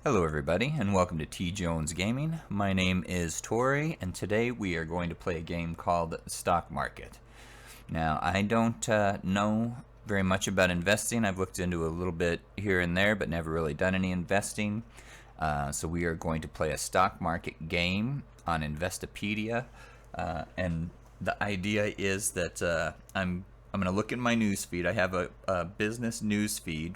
Hello everybody and welcome to TJonesGaming. My name is Tori and today we are going to play a game called Stock Market. Now I don't know very much about investing. I've looked into a little bit here and there but never really done any investing. So we are going to play a stock market game on Investopedia, and the idea is that I'm going to look at my newsfeed. I have a business newsfeed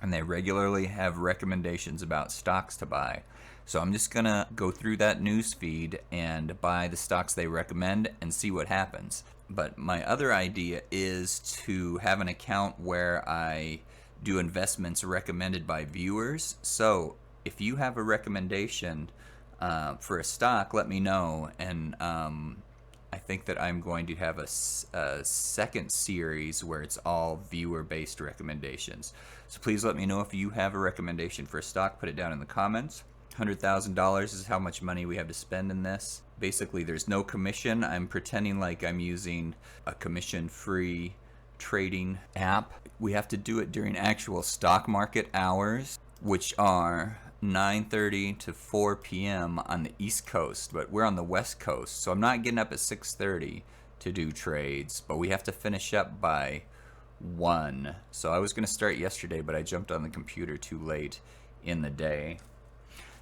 and they regularly have recommendations about stocks to buy. So I'm just gonna go through that news feed and buy the stocks they recommend and see what happens. But my other idea is to have an account where I do investments recommended by viewers. So if you have a recommendation for a stock, let me know, and I think that I'm going to have a second series where it's all viewer-based recommendations. So please let me know if you have a recommendation for a stock. Put it down in the comments. $100,000 is how much money we have to spend in this. Basically, there's no commission. I'm pretending like I'm using a commission-free trading app. We have to do it during actual stock market hours, which are 9:30 to 4 p.m. on the East Coast, but we're on the West Coast, so I'm not getting up at 6:30 to do trades, but we have to finish up by 1. So I was going to start yesterday, but I jumped on the computer too late in the day.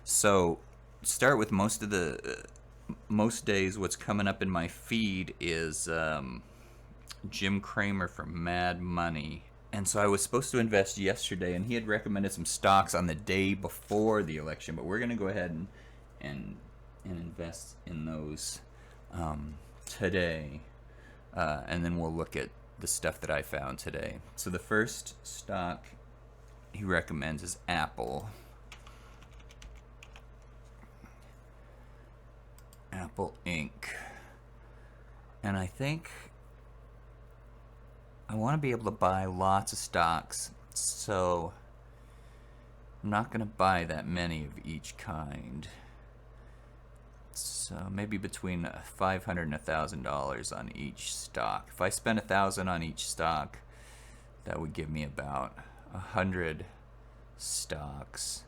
So start with most days what's coming up in my feed is Jim Cramer from Mad Money. And so I was supposed to invest yesterday, and he had recommended some stocks on the day before the election, but we're going to go ahead and invest in those today, and then we'll look at the stuff that I found today. So the first stock he recommends is Apple. Apple Inc. And I think I want to be able to buy lots of stocks, so I'm not going to buy that many of each kind. So maybe between $500 and $1,000 on each stock. If I spend $1,000 on each stock, that would give me about 100 stocks.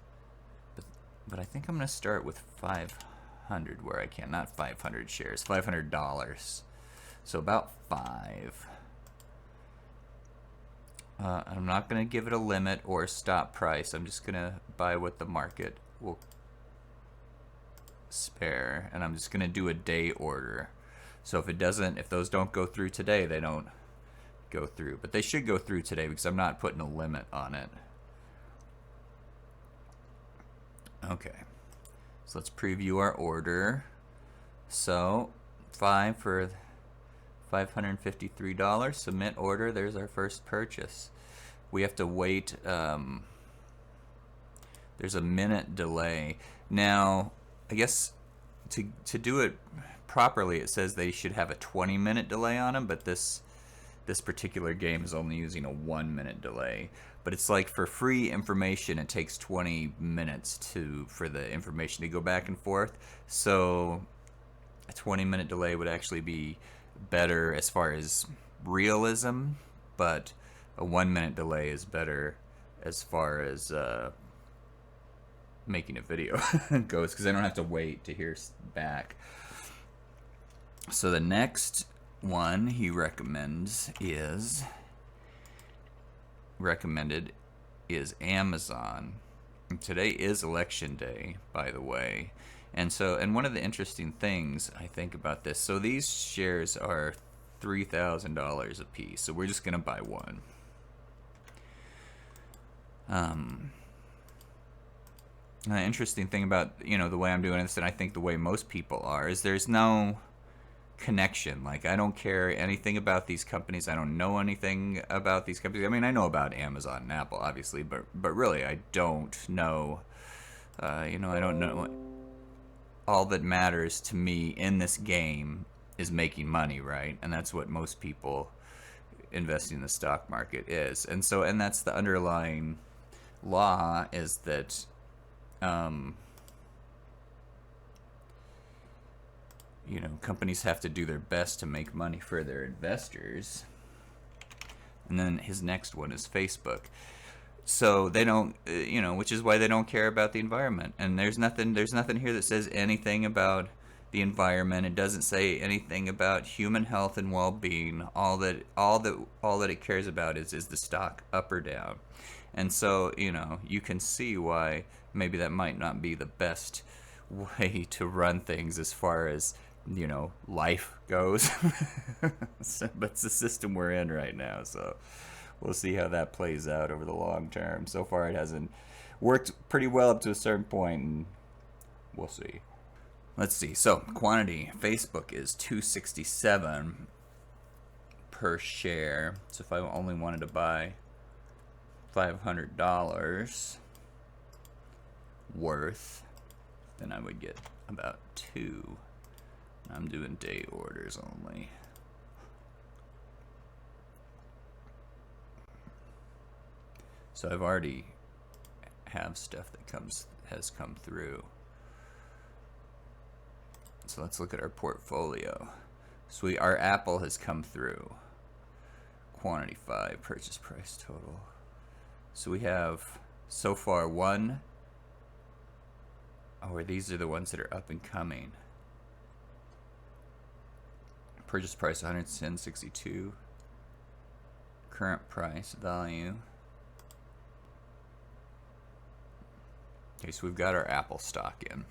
But I think I'm going to start with 500 where I can, not 500 shares, $500. So about 5. I'm not going to give it a limit or a stop price. I'm just going to buy what the market will spare, and I'm just going to do a day order. So if those don't go through today, they don't go through. But they should go through today because I'm not putting a limit on it. Okay. So let's preview our order. So 5 for $553. Submit order. There's our first purchase. We have to wait. There's a minute delay. Now, I guess to do it properly, it says they should have a 20-minute delay on them, but this particular game is only using a 1-minute delay. But it's like for free information, it takes 20 minutes for the information to go back and forth. So a 20-minute delay would actually be better as far as realism, but a 1-minute delay is better as far as making a video goes, because I don't have to wait to hear back. So the next one he recommended is Amazon. And today is election day, by the way. And one of the interesting things I think about this, so these shares are $3,000 a piece, so we're just going to buy one. The interesting thing about, the way I'm doing this, and I think the way most people are, is there's no connection. Like, I don't care anything about these companies. I don't know anything about these companies. I mean, I know about Amazon and Apple, obviously, but really, I don't know. I don't know. All that matters to me in this game is making money, right? And that's what most people investing in the stock market is. And that's the underlying law, is that companies have to do their best to make money for their investors. And then his next one is Facebook. So they don't, you know, which is why they don't care about the environment. And there's nothing here that says anything about the environment. It doesn't say anything about human health and well-being. All that it cares about is the stock up or down. And so, you know, you can see why maybe that might not be the best way to run things as far as, you know, life goes. So, but it's the system we're in right now, so we'll see how that plays out over the long term. So far it hasn't worked pretty well up to a certain point, and we'll see. Let's see. So quantity, Facebook is 267 per share. So if I only wanted to buy $500 worth, then I would get about 2. I'm doing day orders only. So I've already have stuff that has come through. So let's look at our portfolio. So our Apple has come through. Quantity 5, purchase price total. So we have so far one. Oh, these are the ones that are up and coming. Purchase price 110.62. Current price value. Okay, so we've got our Apple stock in.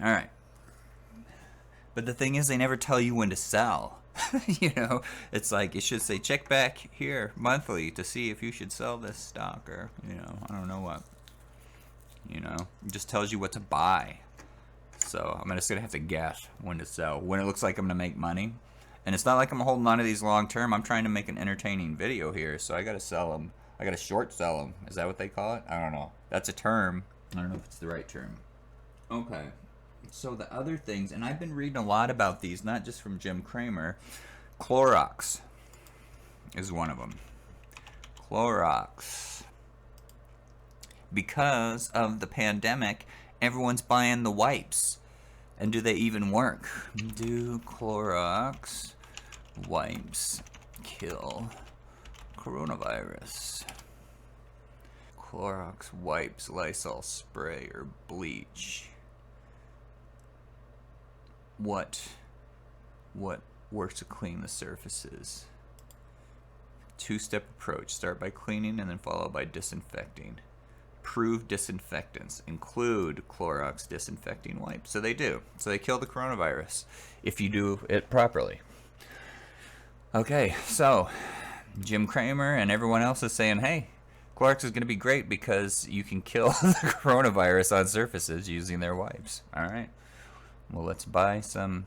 All right. But the thing is, they never tell you when to sell. You know, it's like it should say check back here monthly to see if you should sell this stock, or, you know, I don't know what. You know, it just tells you what to buy. So I'm just gonna have to guess when to sell, when it looks like I'm gonna make money. And it's not like I'm holding on to these long term. I'm trying to make an entertaining video here, so I gotta sell them. I gotta short sell them. Is that what they call it? I don't know. That's a term. I don't know if it's the right term. Okay. So the other things, and I've been reading a lot about these, not just from Jim Cramer. Clorox is one of them. Clorox. Because of the pandemic, everyone's buying the wipes. And do they even work? Do Clorox wipes kill coronavirus? Clorox wipes, Lysol spray, or bleach. What works to clean the surfaces? Two-step approach. Start by cleaning and then follow by disinfecting. Approved disinfectants include Clorox disinfecting wipes. So they do. So they kill the coronavirus if you do it properly. Okay, so Jim Cramer and everyone else is saying, hey, Clorox is going to be great because you can kill the coronavirus on surfaces using their wipes. All right. Well, let's buy some.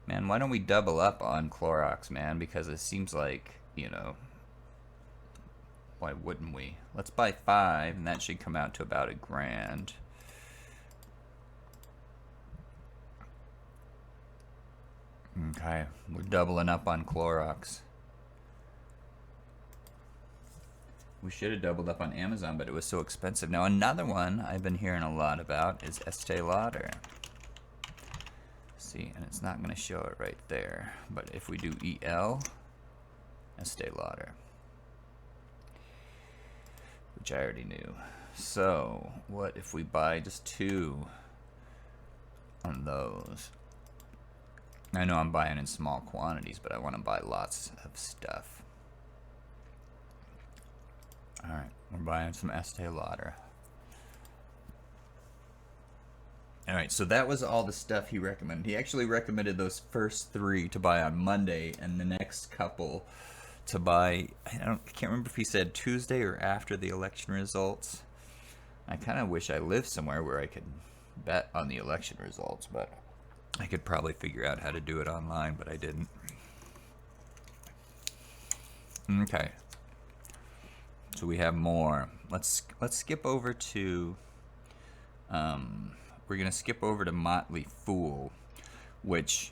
Man, why don't we double up on Clorox, man? Because it seems like, you know, why wouldn't we? Let's buy 5, and that should come out to about $1,000. Okay, we're doubling up on Clorox. We should have doubled up on Amazon, but it was so expensive. Now, another one I've been hearing a lot about is Estee Lauder. See, and it's not going to show it right there. But if we do EL, Estee Lauder, which I already knew. So, what if we buy just 2 on those? I know I'm buying in small quantities, but I want to buy lots of stuff. Alright, we're buying some Estee Lauder. Alright, so that was all the stuff he recommended. He actually recommended those first 3 to buy on Monday, and the next couple to buy, I can't remember if he said Tuesday or after the election results. I kind of wish I lived somewhere where I could bet on the election results, but I could probably figure out how to do it online, but I didn't. Okay. So we have more. Let's skip over to we're gonna skip over to Motley Fool, which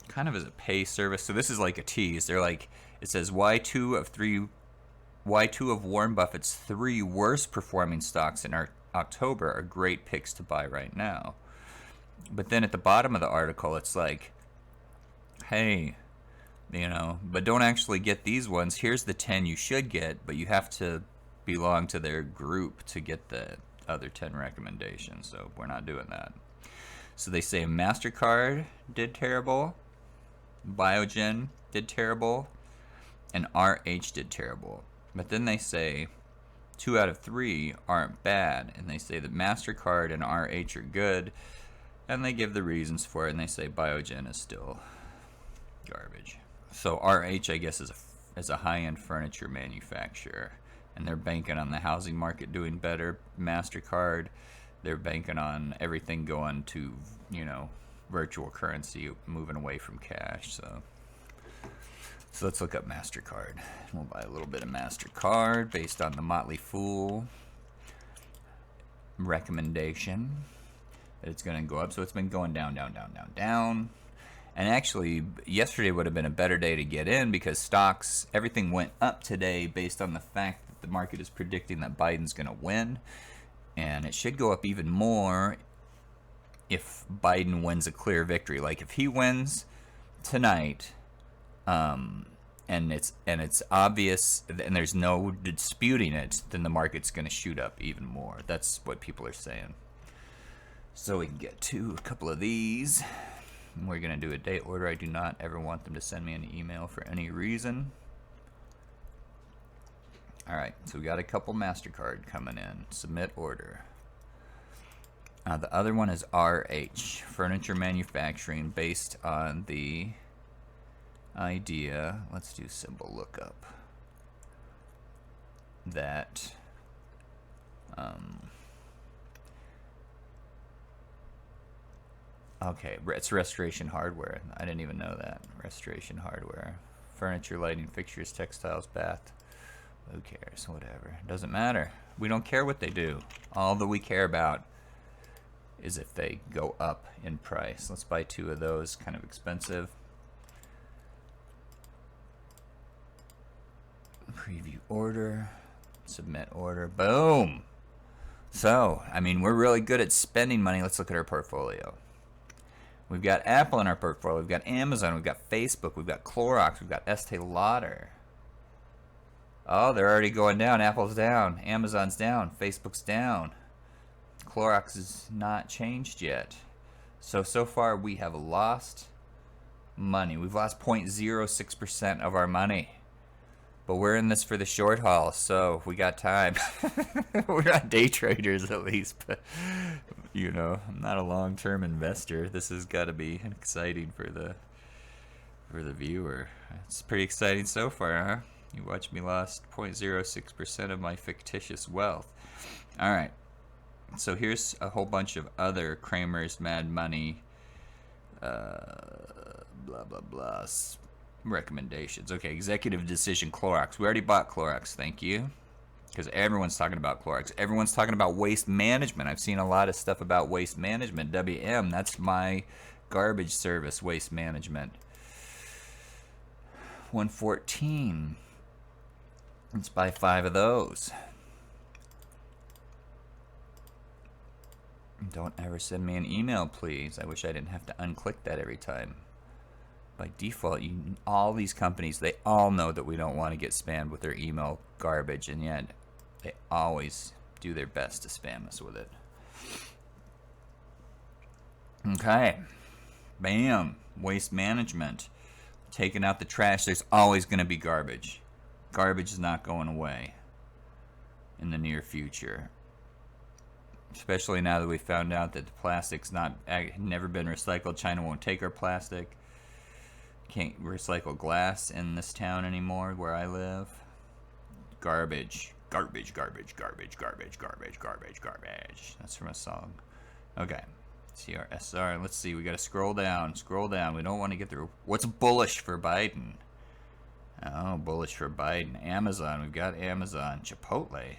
kind of is a pay service. So this is like a tease. They're like, it says why two of Warren Buffett's 3 worst performing stocks in October are great picks to buy right now. But then at the bottom of the article, it's like, hey, you know, but don't actually get these ones. Here's the 10 you should get, but you have to belong to their group to get the other 10 recommendations, so we're not doing that. So they say MasterCard did terrible, Biogen did terrible, and RH did terrible. But then they say 2 out of 3 aren't bad, and they say that MasterCard and RH are good, and they give the reasons for it, and they say Biogen is still garbage. So RH, I guess, is a high-end furniture manufacturer, and they're banking on the housing market doing better. MasterCard, they're banking on everything going to, you know, virtual currency, moving away from cash. So let's look up MasterCard. We'll buy a little bit of MasterCard based on the Motley Fool recommendation that it's going to go up. So it's been going down, down, down, down, down. And actually, yesterday would have been a better day to get in because stocks, everything went up today based on the fact that the market is predicting that Biden's going to win. And it should go up even more if Biden wins a clear victory. Like if he wins tonight, and it's obvious and there's no disputing it, then the market's going to shoot up even more. That's what people are saying. So we can get to a couple of these. We're going to do a date order. I do not ever want them to send me an email for any reason. Alright, so we got a couple MasterCard coming in. Submit order. The other one is RH, Furniture Manufacturing, based on the idea, let's do symbol lookup, that okay, it's Restoration Hardware. I didn't even know that. Restoration Hardware. Furniture, lighting, fixtures, textiles, bath. Who cares? Whatever. Doesn't matter. We don't care what they do. All that we care about is if they go up in price. Let's buy 2 of those. Kind of expensive. Preview order. Submit order. Boom! So, I mean, we're really good at spending money. Let's look at our portfolio. We've got Apple in our portfolio. We've got Amazon. We've got Facebook. We've got Clorox. We've got Estee Lauder. Oh, they're already going down. Apple's down. Amazon's down. Facebook's down. Clorox is not changed yet. So far we have lost money. We've lost 0.06% of our money. But we're in this for the short haul, so we got time. We're not day traders at least, but you know, I'm not a long-term investor. This has got to be exciting for the viewer. It's pretty exciting so far, huh? You watched me lost 0.06% of my fictitious wealth. All right. So here's a whole bunch of other Kramer's Mad Money blah blah blah recommendations. Okay, executive decision Clorox. We already bought Clorox, thank you. Because everyone's talking about Clorox. Everyone's talking about waste management. I've seen a lot of stuff about waste management. WM, that's my garbage service, waste management. 114. Let's buy 5 of those. Don't ever send me an email, please. I wish I didn't have to unclick that every time. By default, all these companies, they all know that we don't want to get spammed with their email garbage, and yet they always do their best to spam us with it. Okay. Bam. Waste management. Taking out the trash. There's always going to be garbage. Garbage is not going away in the near future. Especially now that we found out that the plastic's never been recycled. China won't take our plastic. Can't recycle glass in this town anymore where I live. Garbage. Garbage, garbage, garbage, garbage, garbage, garbage, garbage. That's from a song. Okay. CRSR. Let's see. We got to scroll down. Scroll down. We don't want to get through. What's bullish for Biden? Oh, bullish for Biden. Amazon. We've got Amazon. Chipotle.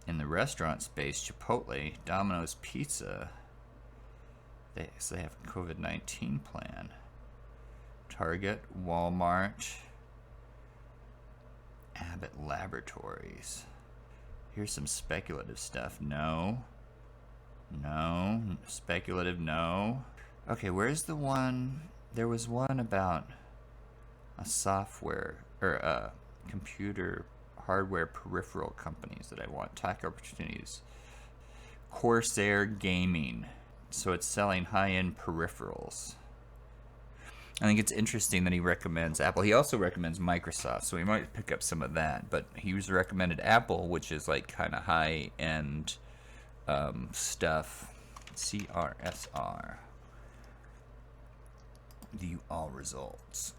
In the restaurant space, Chipotle, Domino's Pizza. They have a COVID-19 plan. Target, Walmart, Abbott Laboratories. Here's some speculative stuff. No. No. Speculative, no. Okay, where's the one? There was one about a software or a computer hardware peripheral companies that I want. Tech opportunities. Corsair Gaming. So it's selling high-end peripherals. I think it's interesting that he recommends Apple. He also recommends Microsoft, so we might pick up some of that. But he was recommended Apple, which is like kind of high-end stuff. CRSR. View all results.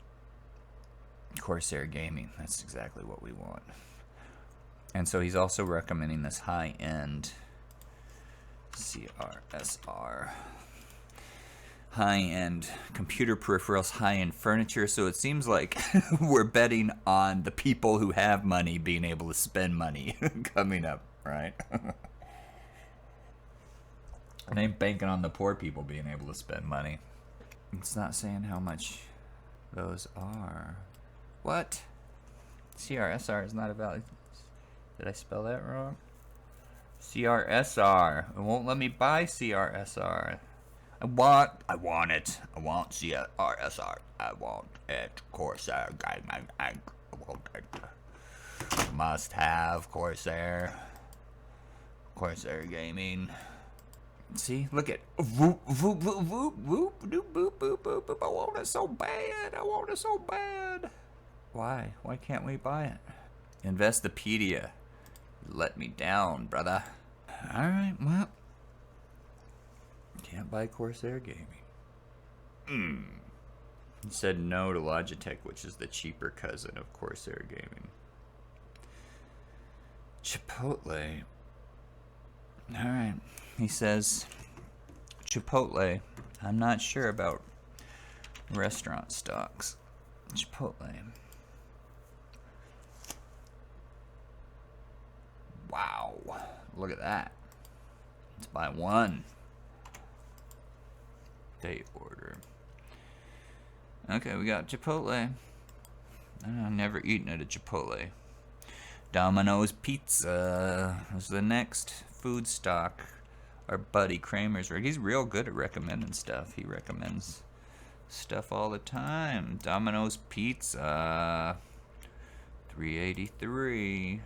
Corsair Gaming. That's exactly what we want. And so he's also recommending this high-end CRSR. High-end computer peripherals, high-end furniture. So it seems like we're betting on the people who have money being able to spend money coming up, right? And ain't banking on the poor people being able to spend money. It's not saying how much those are. What? CRSR is not a valid. Did I spell that wrong? CRSR. It won't let me buy CRSR. I want it. I want CRSR. I want it. Corsair Gaming. I want it. Must have Corsair. Corsair Gaming. See, look at whoop, whoop, whoop, whoop, whoop, doop, boop, boop, boop, boop. I want it so bad. I want it so bad. Why? Why can't we buy it? Investopedia. Let me down, brother. Alright, well. Can't buy Corsair Gaming. He said no to Logitech, which is the cheaper cousin of Corsair Gaming. Chipotle. Alright. He says Chipotle. I'm not sure about restaurant stocks. Chipotle. Wow. Look at that. Let's buy one. Date order. Okay, we got Chipotle. I've never eaten at a Chipotle. Domino's Pizza is the next food stock. Our buddy Kramer's. He's real good at recommending stuff. He recommends stuff all the time. Domino's Pizza. $3.83.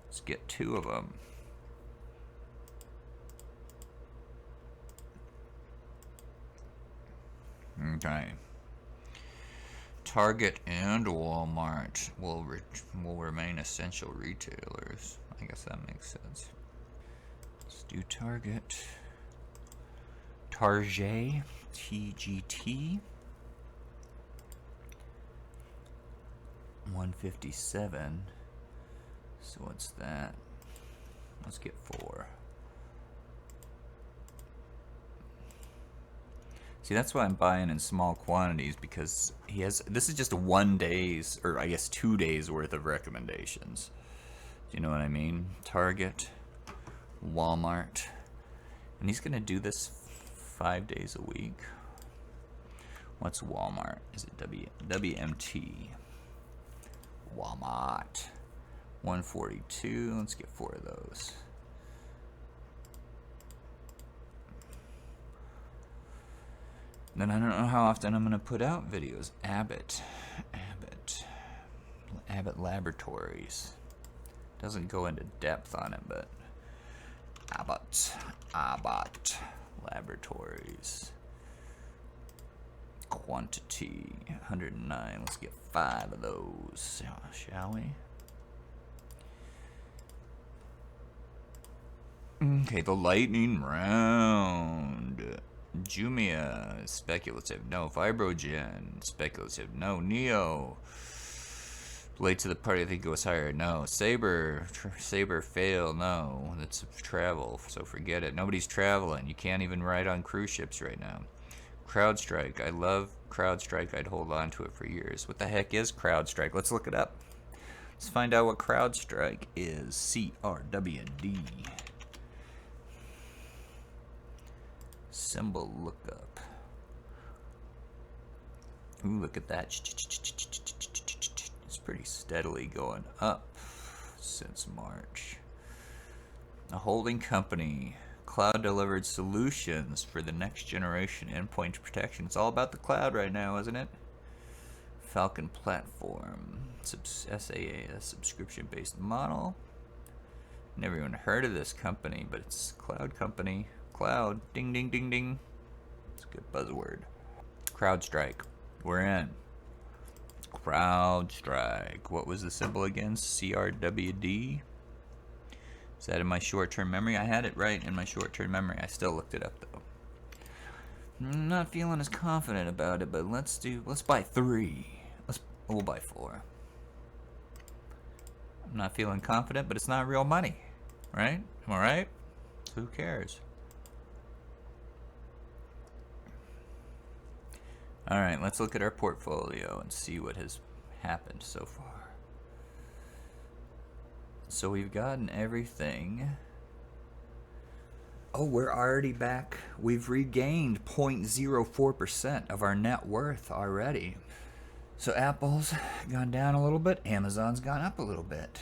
Let's get two of them. Okay. Target and Walmart will remain essential retailers. I guess that makes sense. Let's do Target. Target. TGT. 157. So what's that? Let's get 4. See, that's why I'm buying in small quantities, because he has, this is just 1 day's, or I guess 2 days worth of recommendations. Do you know what I mean? Target, Walmart, and he's gonna do this 5 days a week. What's Walmart? Is it WMT? Walmart. 142. Let's get 4 of those. Then I don't know how often I'm gonna put out videos. Abbott Laboratories. Doesn't go into depth on it, but Abbott Laboratories. Quantity 109. Let's get 5 of those, shall we? Okay, the lightning round. Jumia, speculative, no. Fibrogen, speculative, no. Neo, late to the party, I think it goes higher, no. Saber fail, no. That's travel, so forget it. Nobody's traveling. You can't even ride on cruise ships right now. Crowdstrike, I love Crowdstrike. I'd hold on to it for years. What the heck is Crowdstrike? Let's look it up. Let's find out what Crowdstrike is. CRWD. Symbol lookup. Ooh, look at that. It's pretty steadily going up since March. A holding company. Cloud delivered solutions for the next generation endpoint protection. It's all about the cloud right now, isn't it? Falcon platform. SAA, a subscription-based model. Never even heard of this company, but it's cloud company. Cloud. Ding, ding, ding, ding. It's a good buzzword. Crowdstrike. We're in. Crowdstrike. What was the symbol again? CRWD? Is that in my short-term memory? I had it right in my short-term memory. I still looked it up, though. I'm not feeling as confident about it, but let's buy 3. We'll buy 4. I'm not feeling confident, but it's not real money, right? Am I right? So who cares? All right, let's look at our portfolio and see what has happened so far. So we've gotten everything. Oh, we're already back. We've regained 0.04% of our net worth already. So Apple's gone down a little bit. Amazon's gone up a little bit.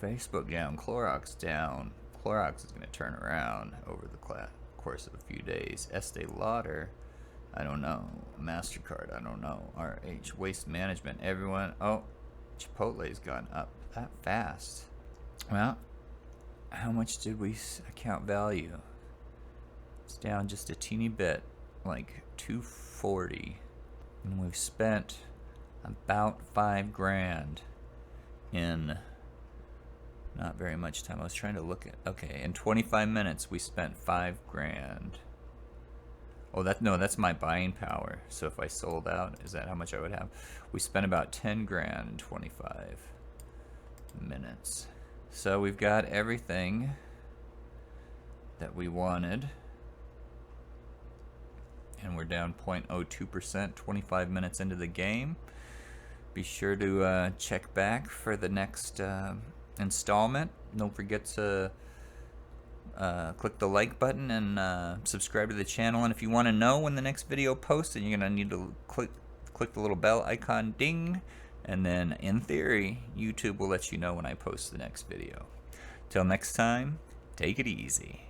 Facebook down. Clorox down. Clorox is going to turn around over the course of a few days. Estee Lauder, I don't know. MasterCard, I don't know. RH, Waste Management, everyone. Oh, Chipotle's gone up that fast. Well, how much did we account value? It's down just a teeny bit, like 240. And we've spent about $5,000 in not very much time. I was trying to look at, okay, in 25 minutes we spent $5,000. Oh, that's my buying power. So if I sold out, is that how much I would have? We spent about $10,000 in 25 minutes. So we've got everything that we wanted. And we're down 0.02%, 25 minutes into the game. Be sure to check back for the next installment. Don't forget to click the like button and subscribe to the channel. And if you want to know when the next video posts, then you're going to need to click the little bell icon, ding. And then, in theory, YouTube will let you know when I post the next video. Till next time, take it easy.